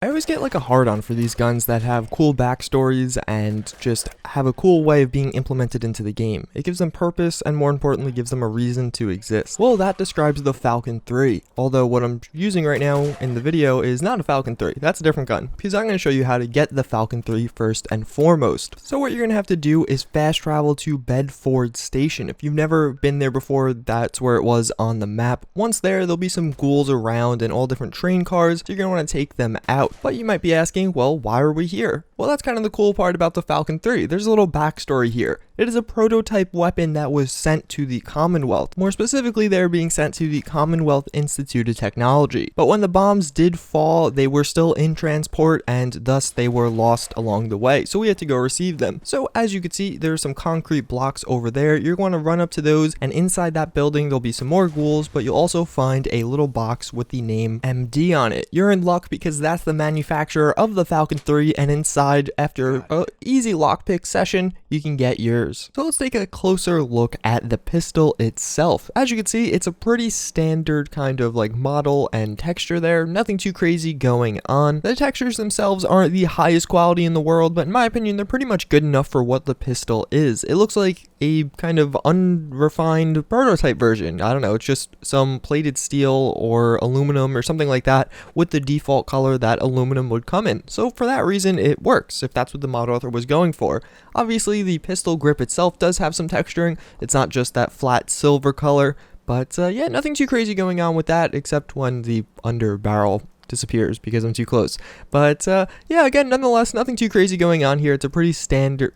I always get like a hard-on for these guns that have cool backstories and just have a cool way of being implemented into the game. It gives them purpose and more importantly gives them a reason to exist. Well, that describes the Falcon 3, although what I'm using right now in the video is not a Falcon 3, that's a different gun, because I'm going to show you how to get the Falcon 3 first and foremost. So what you're going to have to do is fast travel to Bedford Station. If you've never been there before, that's where it was on the map. Once there, there'll be some ghouls around and all different train cars, so you're going to want to take them out. But you might be asking, well, why are we here? Well, that's kind of the cool part about the Falcon 3. There's a little backstory here. It is a prototype weapon that was sent to the Commonwealth. More specifically, they're being sent to the Commonwealth Institute of Technology. But when the bombs did fall, they were still in transport and thus they were lost along the way. So we had to go receive them. So as you can see, there's some concrete blocks over there. You're going to run up to those, and inside that building, there'll be some more ghouls, but you'll also find a little box with the name MD on it. You're in luck because that's the manufacturer of the Falcon 3, and inside, after an easy lockpick session, you can get yours. So let's take a closer look at the pistol itself. As you can see, it's a pretty standard kind of like model and texture there. Nothing too crazy going on. The textures themselves aren't the highest quality in the world, but in my opinion, they're pretty much good enough for what the pistol is. It looks like a kind of unrefined prototype version. I don't know, it's just some plated steel or aluminum or something like that with the default color that aluminum would come in. So for that reason, it works if that's what the model author was going for. Obviously, the pistol grip itself does have some texturing. It's not just that flat silver color, but yeah, nothing too crazy going on with that except when the under barrel disappears because I'm too close. But yeah, again, nonetheless, nothing too crazy going on here. It's a pretty standard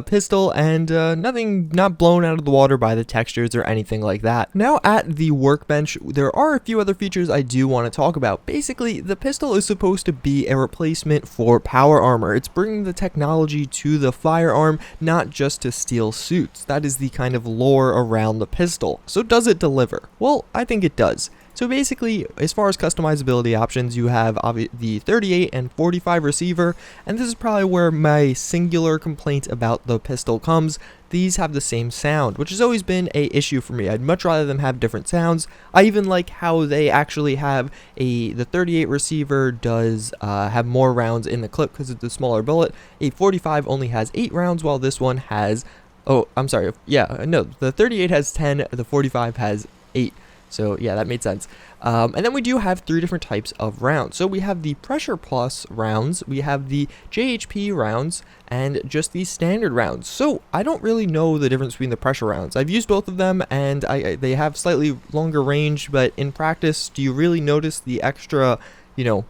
pistol, and nothing not blown out of the water by the textures or anything like that. Now at the workbench, there are a few other features I do want to talk about. Basically, the pistol is supposed to be a replacement for power armor. It's bringing the technology to the firearm, not just to steel suits. That is the kind of lore around the pistol. So does it deliver? Well, I think it does. So basically, as far as customizability options, you have the 38 and 45 receiver, and this is probably where my singular complaint about the pistol comes. These have the same sound, which has always been a issue for me. I'd much rather them have different sounds. I even like how they actually have the 38 receiver does have more rounds in the clip because it's a smaller bullet. A 45 only has 8 rounds, while this one has, oh, I'm sorry, yeah, no, the 38 has 10, the 45 has 8. So yeah, that made sense. And then we do have 3 different types of rounds. So we have the Pressure Plus rounds, we have the JHP rounds, and just the standard rounds. So I don't really know the difference between the pressure rounds. I've used both of them, and they have slightly longer range, but in practice, do you really notice the extra,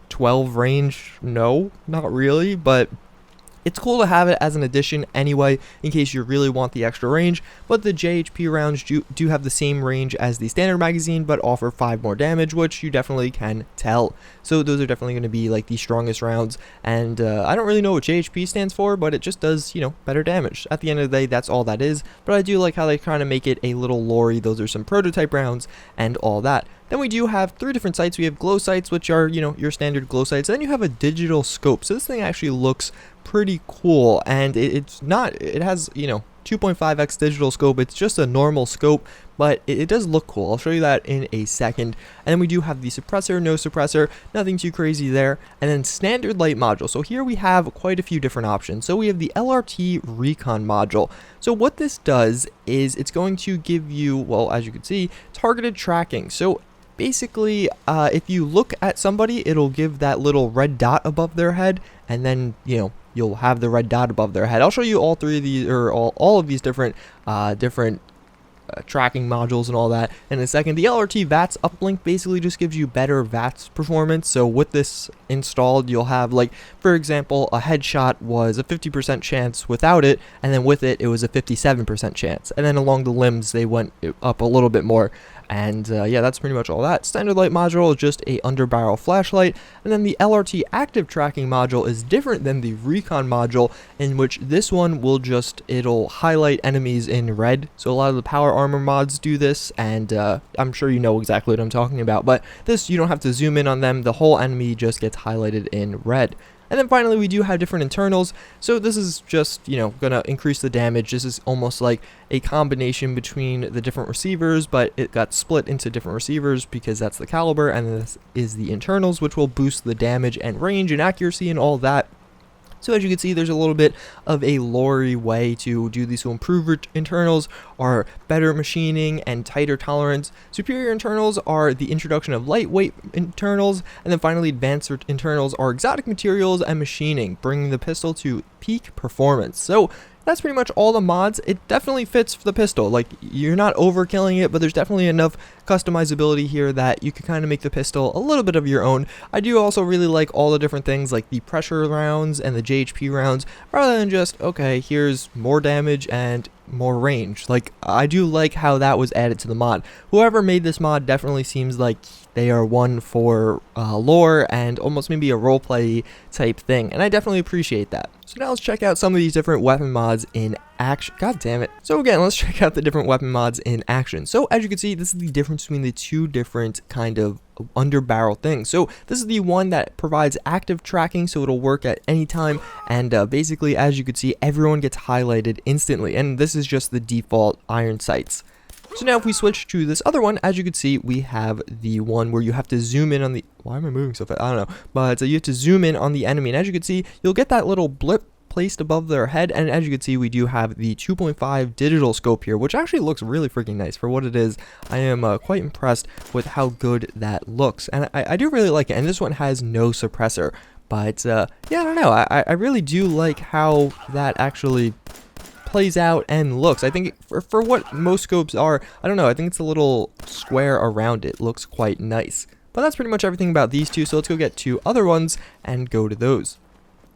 12 range? No, not really, but it's cool to have it as an addition anyway, in case you really want the extra range. But the JHP rounds do have the same range as the standard magazine, but offer 5 more damage, which you definitely can tell. So those are definitely going to be like the strongest rounds, and I don't really know what JHP stands for, but it just does, better damage. At the end of the day, that's all that is, but I do like how they kind of make it a little lore-y. Those are some prototype rounds and all that. Then we do have 3 different sights. We have glow sights, which are, your standard glow sights. Then you have a digital scope. So this thing actually looks pretty cool, and it has, 2.5x digital scope. It's just a normal scope, but it does look cool. I'll show you that in a second. And then we do have the suppressor, no suppressor, nothing too crazy there. And then standard light module. So here we have quite a few different options. So we have the Lrt Recon Module. So what this does is it's going to give you, well, as you can see, targeted tracking. So basically, if you look at somebody, it'll give that little red dot above their head, and then, you'll have the red dot above their head. I'll show you all 3 of these, or all of these different tracking modules and all that in a second. The Lrt Vats uplink basically just gives you better Vats performance. So with this installed, you'll have, like, for example, a headshot was a 50% chance without it, and then with it was a 57% chance. And then along the limbs, they went up a little bit more. And yeah, that's pretty much all that. Standard light module is just a under barrel flashlight, and then the Lrt active tracking module is different than the Recon module, in which this one will it'll highlight enemies in red. So a lot of the power armor mods do this, and I'm sure you know exactly what I'm talking about, but this, you don't have to zoom in on them. The whole enemy just gets highlighted in red. And then finally, we do have different internals. So this is just, you know, gonna increase the damage. This is almost like a combination between the different receivers, but it got split into different receivers because that's the caliber, and this is the internals, which will boost the damage and range and accuracy and all that. So as you can see, there's a little bit of a lore way to do these. So improved internals are better machining and tighter tolerance. Superior internals are the introduction of lightweight internals. And then finally, advanced internals are exotic materials and machining, bringing the pistol to peak performance. So that's pretty much all the mods. It definitely fits for the pistol. Like, you're not overkilling it, but there's definitely enough customizability here that you can kind of make the pistol a little bit of your own. I do also really like all the different things like the pressure rounds and the JHP rounds, rather than just, okay, here's more damage and more range. Like, I do like how that was added to the mod. Whoever made this mod definitely seems like they are one for lore and almost maybe a roleplay type thing, and I definitely appreciate that. So now let's check out some of these different weapon mods in action. God damn it. So again, let's check out the different weapon mods in action. So as you can see, this is the difference between the two different kind of under barrel things. So this is the one that provides active tracking, so it'll work at any time, and basically, as you can see, everyone gets highlighted instantly, and this is just the default iron sights. So now if we switch to this other one, as you can see, we have the one where you have to zoom in on the, why am I moving so fast? I don't know, but you have to zoom in on the enemy, and as you can see, you'll get that little blip placed above their head, and as you can see, we do have the 2.5 digital scope here, which actually looks really freaking nice for what it is. I am quite impressed with how good that looks, and I do really like it. And this one has no suppressor, but yeah, I don't know, I really do like how that actually plays out and looks. I think for what most scopes are, I don't know, I think it's a little square around it looks quite nice. But that's pretty much everything about these two, so let's go get two other ones and go to those.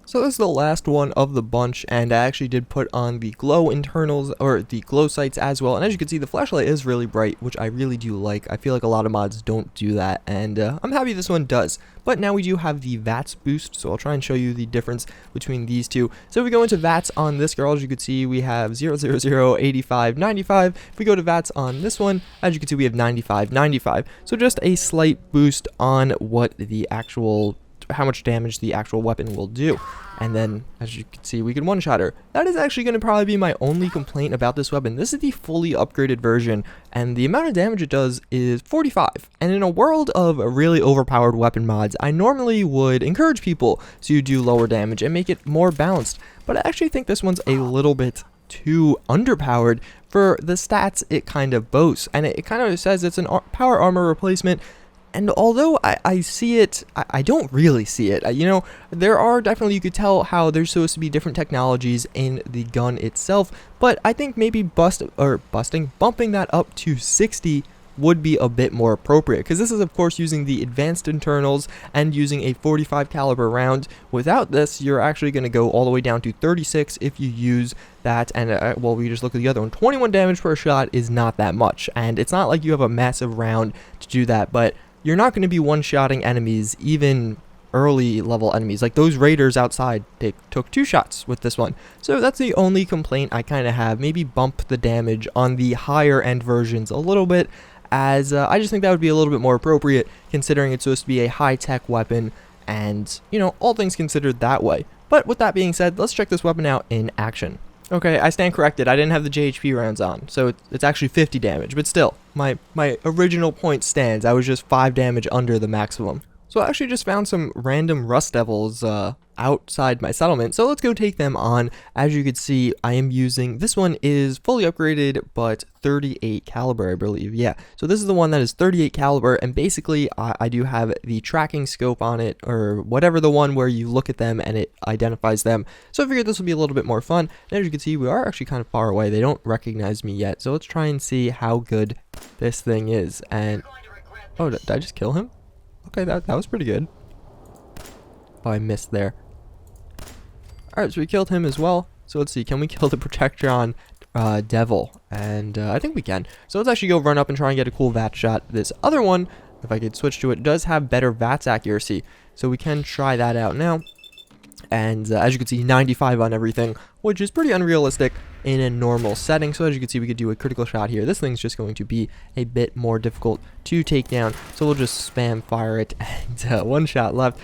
So this is the last one of the bunch, and I actually did put on the glow internals, or the glow sights as well, and as you can see, the flashlight is really bright, which I really do like. I feel like a lot of mods don't do that, and I'm happy this one does. But now we do have the Vats Boost, so I'll try and show you the difference between these two. So if we go into Vats on this girl, as you can see, we have 0, 0, 0, 85, 95. If we go to Vats on this one, as you can see, we have 95, 95. So just a slight boost on what the actual, how much damage the actual weapon will do. And then, as you can see, we can one-shot her. That is actually going to probably be my only complaint about this weapon. This is the fully upgraded version, and the amount of damage it does is 45. And in a world of really overpowered weapon mods, I normally would encourage people to do lower damage and make it more balanced. But I actually think this one's a little bit too underpowered for the stats it kind of boasts. And it kind of says it's an power armor replacement. And although I see it, I don't really see it. You know, there are definitely, you could tell how there's supposed to be different technologies in the gun itself, but I think maybe bumping that up to 60 would be a bit more appropriate, because this is of course using the advanced internals and using a 45 caliber round. Without this, you're actually going to go all the way down to 36 if you use that, and well, we just look at the other one. 21 damage per shot is not that much, and it's not like you have a massive round to do that, but you're not going to be one-shotting enemies, even early level enemies. Like those raiders outside, they took 2 shots with this one. So that's the only complaint I kind of have. Maybe bump the damage on the higher end versions a little bit, as I just think that would be a little bit more appropriate, considering it's supposed to be a high-tech weapon, and, you know, all things considered that way. But with that being said, let's check this weapon out in action. Okay, I stand corrected. I didn't have the JHP rounds on, so it's actually 50 damage, but still, my original point stands. I was just 5 damage under the maximum. So I actually just found some random rust devils outside my settlement, so let's go take them on. As you can see, I am using, this one is fully upgraded, but 38 caliber, I believe. Yeah, so this is the one that is 38 caliber, and basically I do have the tracking scope on it, or whatever, the one where you look at them and it identifies them. So I figured this will be a little bit more fun, and as you can see, we are actually kind of far away. They don't recognize me yet, so let's try and see how good this thing is. And oh, did I just kill him? Okay, that was pretty good. Oh, I missed there. Alright, so we killed him as well. So let's see, can we kill the Protectron Devil? And I think we can. So let's actually go run up and try and get a cool VAT shot. This other one, if I could switch to it, does have better VATS accuracy. So we can try that out now. And as you can see, 95 on everything, which is pretty unrealistic in a normal setting. So as you can see, we could do a critical shot here. This thing's just going to be a bit more difficult to take down. So we'll just spam fire it, and 1 shot left.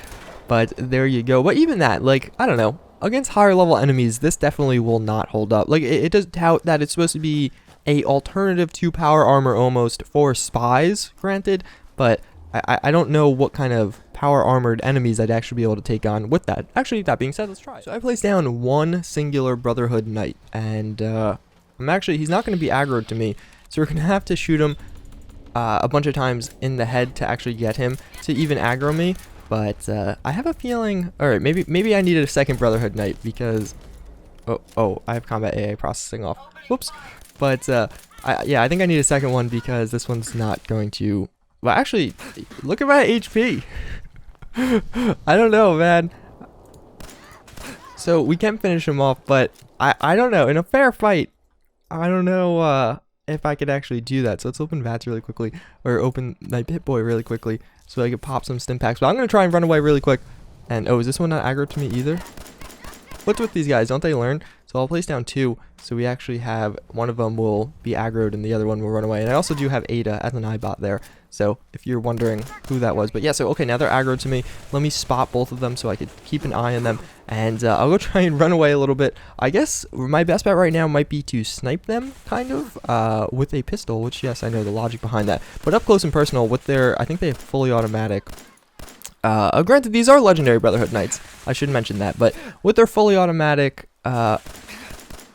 But there you go. But even that, like, I don't know, against higher level enemies, this definitely will not hold up. Like, it does tout that it's supposed to be a alternative to power armor almost for spies, granted, but I don't know what kind of power armored enemies I'd actually be able to take on with that. Actually, that being said, let's try. So I placed down one singular Brotherhood Knight, and he's not going to be aggroed to me, so we're going to have to shoot him a bunch of times in the head to actually get him to even aggro me. But I have a feeling, alright, maybe I needed a second Brotherhood Knight because, oh, I have combat AA processing off. Whoops. But yeah, I think I need a second one because this one's not going to. Well, actually, look at my HP. I don't know, man. So we can finish him off, but I don't know. In a fair fight, I don't know if I could actually do that. So let's open Vats really quickly, or open my Pip-Boy really quickly, so I could pop some stim packs. But I'm gonna try and run away really quick. And oh, is this one not aggro to me either? What's with these guys? Don't they learn? So I'll place down two, so we actually have one of them will be aggroed and the other one will run away. And I also do have Ada as an iBot there, so if you're wondering who that was. But yeah, so okay, now they're aggroed to me. Let me spot both of them so I could keep an eye on them. And I'll go try and run away a little bit. I guess my best bet right now might be to snipe them, kind of, with a pistol, which, yes, I know the logic behind that. But up close and personal with their, I think they have fully automatic. Granted, these are legendary Brotherhood Knights. I should mention that. But with their fully automatic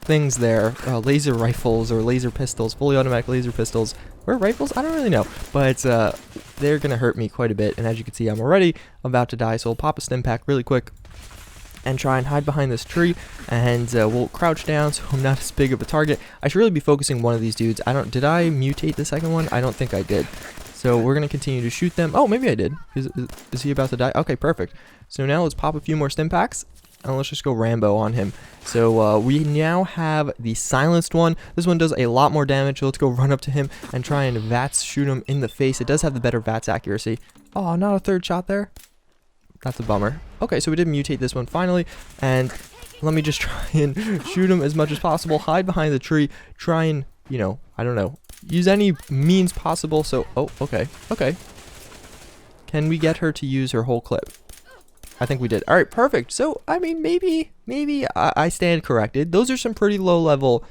things there, laser rifles or laser pistols, fully automatic laser pistols, or rifles, I don't really know. But they're going to hurt me quite a bit. And as you can see, I'm already about to die. So I'll pop a stim pack really quick and try and hide behind this tree. And we'll crouch down so I'm not as big of a target. I should really be focusing one of these dudes. Did I mutate the second one? I don't think I did. So we're going to continue to shoot them. Oh, maybe I did. Is he about to die? Okay, perfect. So now let's pop a few more stim packs, and let's just go Rambo on him. So we now have the silenced one. This one does a lot more damage, so let's go run up to him and try and Vats shoot him in the face. It does have the better Vats accuracy. Oh, not a third shot there? That's a bummer. Okay, so we did mutate this one finally, and let me just try and shoot him as much as possible. Hide behind the tree. Try and, you know, I don't know, use any means possible. So, oh, okay. Can we get her to use her whole clip? I think we did. All right, perfect. So, I mean, maybe I stand corrected. Those are some pretty low level,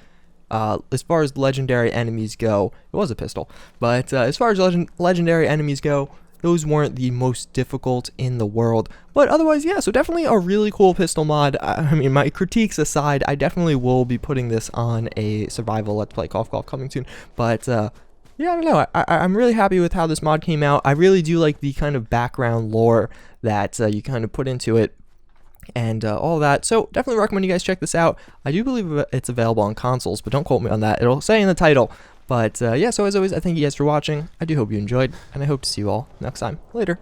as far as legendary enemies go. It was a pistol, but as far as legendary enemies go, those weren't the most difficult in the world. But otherwise, yeah, so definitely a really cool pistol mod. I mean, my critiques aside, I definitely will be putting this on a survival Let's Play Golf coming soon. But yeah, I don't know. I'm really happy with how this mod came out. I really do like the kind of background lore that you kind of put into it and all that. So definitely recommend you guys check this out. I do believe it's available on consoles, but don't quote me on that. It'll say in the title. But yeah, so as always, I thank you guys for watching. I do hope you enjoyed, and I hope to see you all next time. Later.